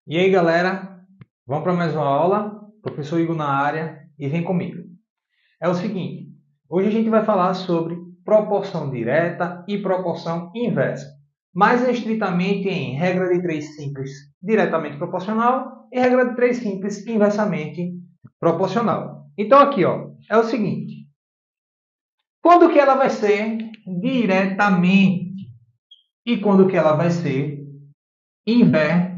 E aí, galera, vamos para mais uma aula? Professor Igor na área e vem comigo. É o seguinte, hoje a gente vai falar sobre proporção direta e proporção inversa, mais estritamente em regra de 3 simples diretamente proporcional e regra de 3 simples inversamente proporcional. Então aqui, ó, é o seguinte, quando que ela vai ser diretamente e quando que ela vai ser inversamente?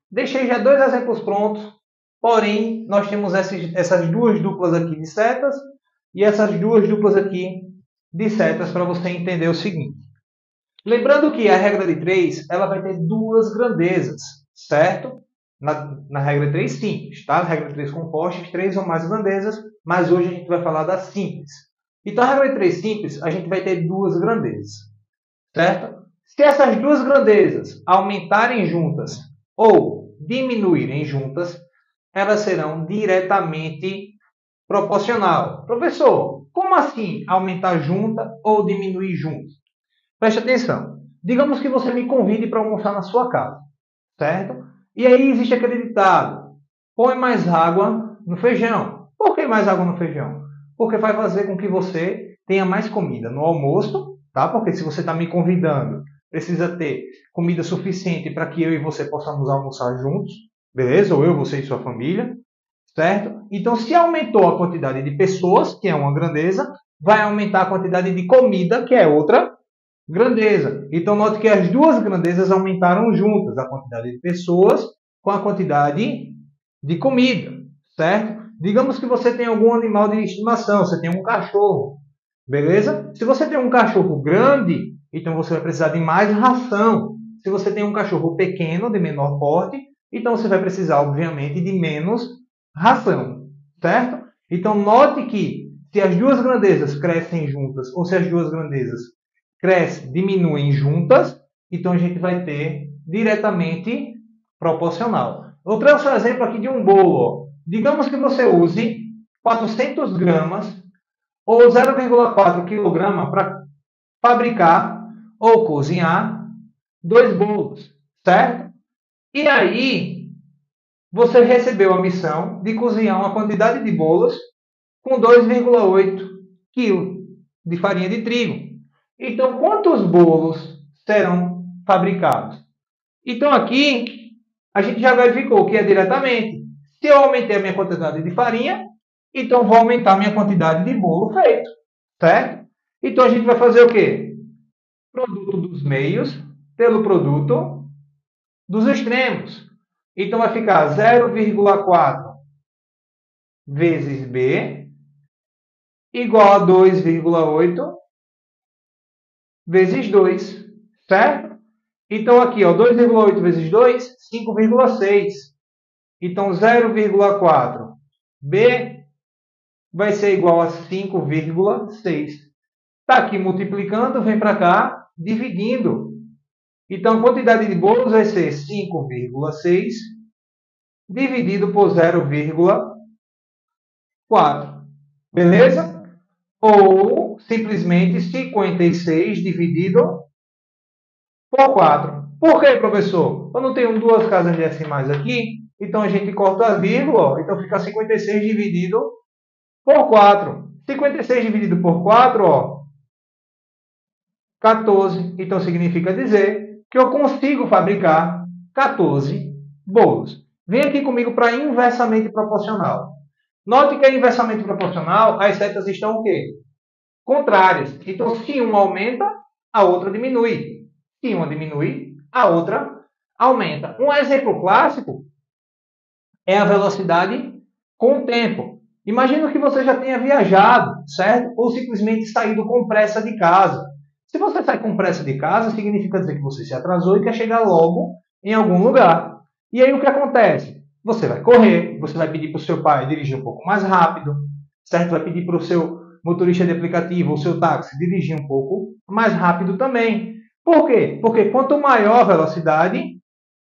Deixei já dois exemplos prontos, porém, nós temos essas duas duplas aqui de setas e essas duas duplas aqui de setas para você entender o seguinte. Lembrando que a regra de 3 ela vai ter duas grandezas, certo? Na regra de 3 simples, tá? A regra de 3 compostas, 3 ou mais grandezas, mas hoje a gente vai falar da simples. Então, a regra de 3 simples, a gente vai ter duas grandezas, certo? Se essas duas grandezas aumentarem juntas ou diminuírem juntas, elas serão diretamente proporcional. Professor, como assim aumentar junta ou diminuir junto? Preste atenção. Digamos que você me convide para almoçar na sua casa, certo? E aí existe aquele ditado: põe mais água no feijão. Por que mais água no feijão? Porque vai fazer com que você tenha mais comida no almoço, tá? Porque se você está me convidando, precisa ter comida suficiente para que eu e você possamos almoçar juntos, beleza? Ou eu, você e sua família, certo? Então, se aumentou a quantidade de pessoas, que é uma grandeza, vai aumentar a quantidade de comida, que é outra grandeza. Então, note que as duas grandezas aumentaram juntas, a quantidade de pessoas com a quantidade de comida, certo? Digamos que você tem algum animal de estimação, você tem um cachorro, beleza? Se você tem um cachorro grande, então você vai precisar de mais ração. Se você tem um cachorro pequeno, de menor porte, então você vai precisar, obviamente, de menos ração, certo? Então, note que se as duas grandezas crescem juntas, ou se as duas grandezas diminuem juntas, então a gente vai ter diretamente proporcional. Eu trouxe um exemplo aqui de um bolo. Digamos que você use 400 gramas ou 0,4 kg para fabricar ou cozinhar dois bolos, certo? E aí, você recebeu a missão de cozinhar uma quantidade de bolos com 2,8 kg de farinha de trigo. Então, quantos bolos serão fabricados? Então, aqui, a gente já verificou que é diretamente. Se eu aumentei a minha quantidade de farinha, então vou aumentar a minha quantidade de bolo feito, certo? Então, a gente vai fazer o quê? Produto dos meios pelo produto dos extremos. Então, vai ficar 0,4 vezes B igual a 2,8 vezes 2, certo? Então, aqui, 2,8 vezes 2, 5,6. Então, 0,4 B vai ser igual a 5,6. Está aqui multiplicando, vem para cá, dividindo. Então, a quantidade de bolos vai ser 5,6 dividido por 0,4. Beleza? Ou, simplesmente, 56 dividido por 4. Por quê, professor? Eu não tenho duas casas decimais aqui, então a gente corta a vírgula, então fica 56 dividido por 4. 56 dividido por 4, 14. Então significa dizer que eu consigo fabricar 14 bolos. Vem aqui comigo para inversamente proporcional. Note que a inversamente proporcional, as setas estão o quê? Contrárias. Então, se uma aumenta, a outra diminui. Se uma diminui, a outra aumenta. Um exemplo clássico é a velocidade com o tempo. Imagina que você já tenha viajado, certo? Ou simplesmente saído com pressa de casa. Se você sai com pressa de casa, significa dizer que você se atrasou e quer chegar logo em algum lugar. E aí o que acontece? Você vai correr, você vai pedir para o seu pai dirigir um pouco mais rápido, certo? Vai pedir para o seu motorista de aplicativo ou seu táxi dirigir um pouco mais rápido também. Por quê? Porque quanto maior a velocidade,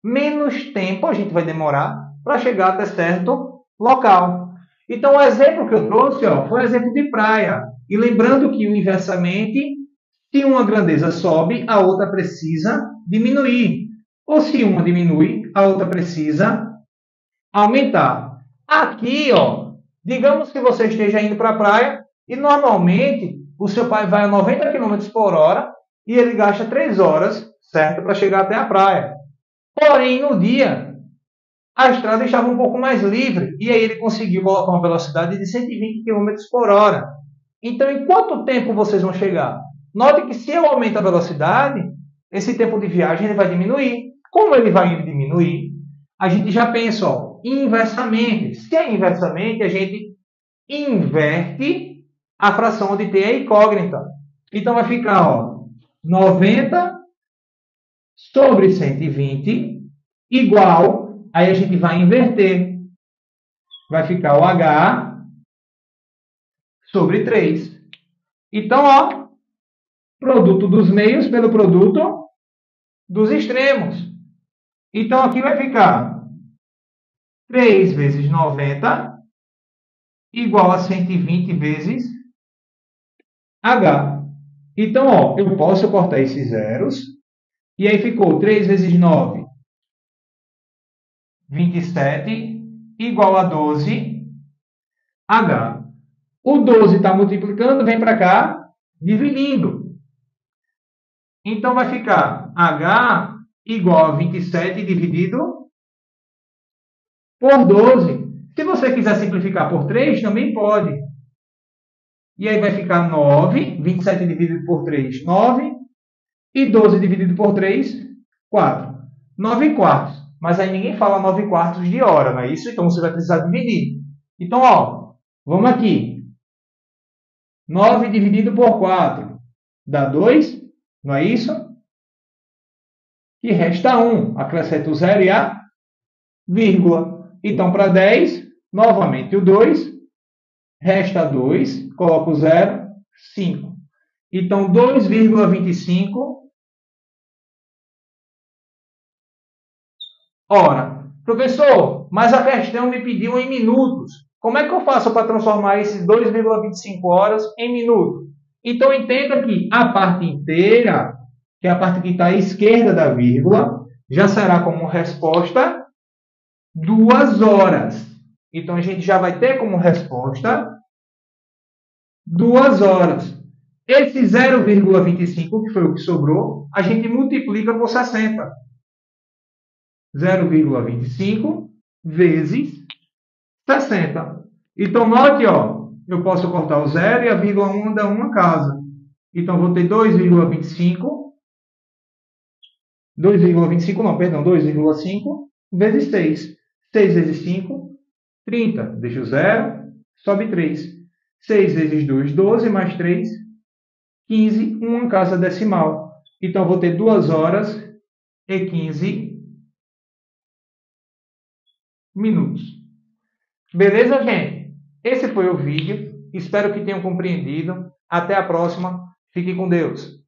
menos tempo a gente vai demorar para chegar até certo local. Então, o exemplo que eu trouxe foi um exemplo de praia. E lembrando que, inversamente, se uma grandeza sobe, a outra precisa diminuir. Ou se uma diminui, a outra precisa aumentar. Aqui, ó, digamos que você esteja indo para a praia e normalmente o seu pai vai a 90 km por hora e ele gasta 3 horas, certo, para chegar até a praia. Porém, no dia, a estrada estava um pouco mais livre e aí ele conseguiu colocar uma velocidade de 120 km por hora. Então, em quanto tempo vocês vão chegar? Note que se eu aumento a velocidade, esse tempo de viagem ele vai diminuir. Como ele vai diminuir, a gente já pensa, ó, inversamente. Se é inversamente, a gente inverte a fração onde tem a incógnita. Então vai ficar, ó, 90 sobre 120 igual, aí a gente vai inverter. Vai ficar o H sobre 3. Então, ó, produto dos meios pelo produto dos extremos. Então, aqui vai ficar 3 vezes 90 igual a 120 vezes H. Então, ó, eu posso cortar esses zeros. E aí ficou 3 vezes 9, 27, igual a 12, H. O 12 está multiplicando, vem para cá, dividindo. Então, vai ficar H igual a 27 dividido por 12. Se você quiser simplificar por 3, também pode. E aí vai ficar 9, 27 dividido por 3, 9. E 12 dividido por 3, 4. 9 quartos. Mas aí ninguém fala 9 quartos de hora, não é isso? Então você vai precisar dividir. Então, ó, vamos aqui. 9 dividido por 4 dá 2, não é isso? E resta 1. Acrescenta o 0 e a vírgula. Então, para 10, novamente o 2. Resta 2. Coloco o 0, 5. Então, 2,25 Ora, professor, mas a questão me pediu em minutos. Como é que eu faço para transformar esses 2,25 horas em minutos? Então, entenda que a parte inteira, que é a parte que está à esquerda da vírgula, já será como resposta 2 horas. Então, a gente já vai ter como resposta 2 horas. Esse 0,25, que foi o que sobrou, a gente multiplica por 60. 0,25 vezes 60. Então, note, ó, eu posso cortar o 0 e a vírgula 1 dá uma casa. Então, vou ter 2,25. 2,25 não, perdão, 2,5 vezes 6. 6 vezes 5, 30. Deixa o 0, sobe 3. 6 vezes 2, 12, mais 3, 15, uma casa decimal. Então, vou ter 2 horas e 15 minutos. Beleza, gente? Esse foi o vídeo. Espero que tenham compreendido. Até a próxima. Fique com Deus.